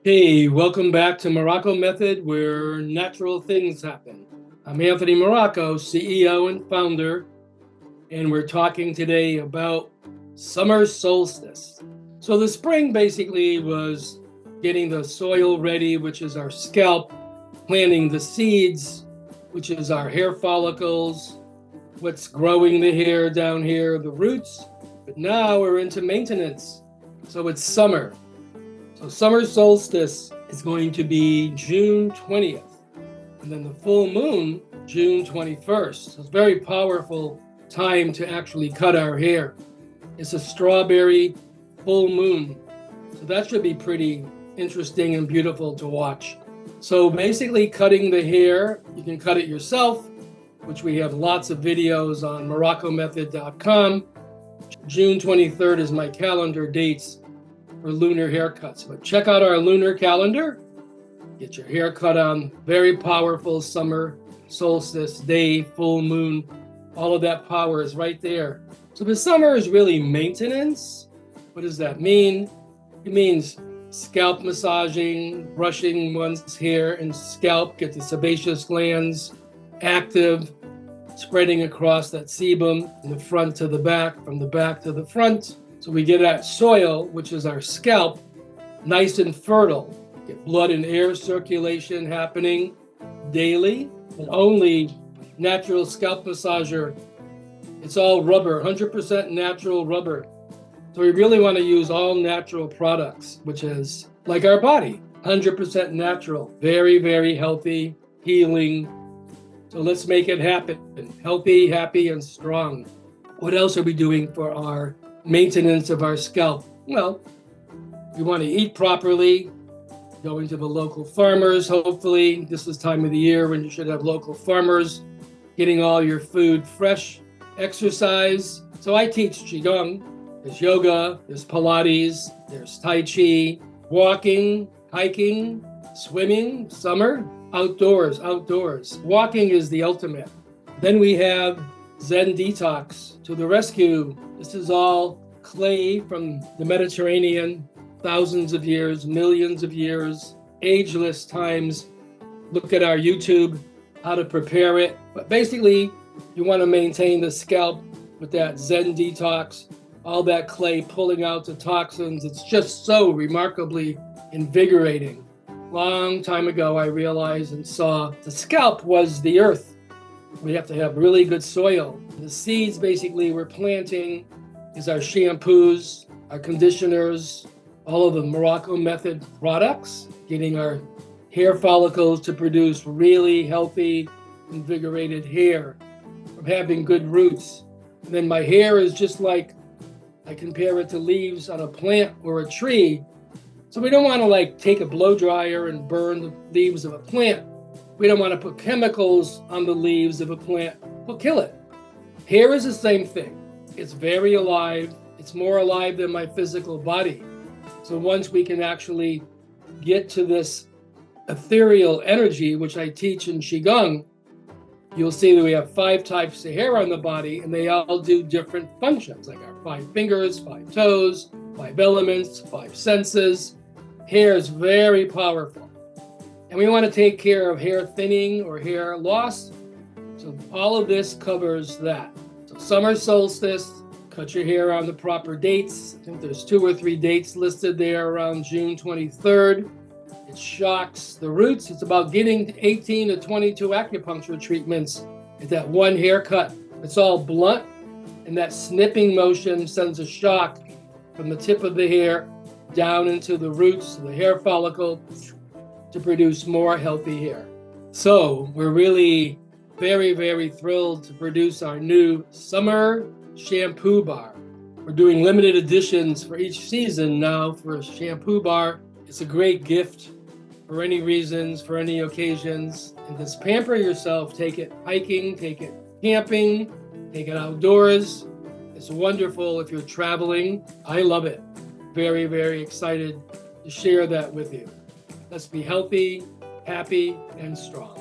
Hey, welcome back to Morrocco Method, where natural things happen. I'm Anthony Morrocco, CEO and founder, and we're talking today about summer solstice. So the spring basically was getting the soil ready, which is our scalp, planting the seeds, which is our hair follicles, what's growing the hair down here, the roots. But now we're into maintenance. So it's summer. So summer solstice is going to be June 20th, and then the full moon, June 21st. So it's a very powerful time to actually cut our hair. It's a strawberry full moon. So that should be pretty interesting and beautiful to watch. So basically cutting the hair, you can cut it yourself, which we have lots of videos on MorroccoMethod.com. June 23rd is my calendar dates for lunar haircuts. But check out our lunar calendar. Get your hair cut on very powerful summer solstice day, full moon. All of that power is right there. So the summer is really maintenance. What does that mean? It means scalp massaging, brushing one's hair and scalp, get the sebaceous glands active, spreading across that sebum from the front to the back, from the back to the front. So we get that soil, which is our scalp, nice and fertile. Get blood and air circulation happening daily. And only natural scalp massager. It's all rubber, 100% natural rubber. So we really want to use all natural products, which is like our body, 100% natural, very, very healthy, healing. So let's make it happen. Healthy, happy, and strong. What else are we doing for our maintenance of our scalp? Well, we want to eat properly, going to the local farmers. Hopefully, this is time of the year when you should have local farmers, getting all your food fresh, exercise. So I teach Qigong. There's yoga, there's Pilates, there's Tai Chi, walking, hiking, swimming, summer, outdoors. Walking is the ultimate. Then we have Zen Detox to the rescue. This is all clay from the Mediterranean, thousands of years, millions of years, ageless times. Look at our YouTube, how to prepare it. But basically, you want to maintain the scalp with that Zen Detox, all that clay pulling out the toxins. It's just so remarkably invigorating. Long time ago, I realized and saw the scalp was the earth. We have to have really good soil. The seeds basically we're planting is our shampoos, our conditioners, all of the Morrocco Method products, getting our hair follicles to produce really healthy, invigorated hair from having good roots. And then my hair is just like, I compare it to leaves on a plant or a tree. So we don't want to take a blow dryer and burn the leaves of a plant. We don't want to put chemicals on the leaves of a plant. We'll kill it. Hair is the same thing. It's very alive. It's more alive than my physical body. So once we can actually get to this ethereal energy, which I teach in Qigong, you'll see that we have 5 types of hair on the body, and they all do different functions, like our 5 fingers, 5 toes, 5 elements, 5 senses. Hair is very powerful. And we want to take care of hair thinning or hair loss. So all of this covers that. So summer solstice, cut your hair on the proper dates. I think there's 2 or 3 dates listed there around June 23rd. It shocks the roots. It's about getting 18 to 22 acupuncture treatments at that one haircut. It's all blunt, and that snipping motion sends a shock from the tip of the hair down into the roots of the hair follicle to produce more healthy hair. So we're really very, very thrilled to produce our new summer shampoo bar. We're doing limited editions for each season now for a shampoo bar. It's a great gift for any reasons, for any occasions. And just pamper yourself. Take it hiking, take it camping, take it outdoors. It's wonderful if you're traveling. I love it. Very, very excited to share that with you. Let's be healthy, happy, and strong.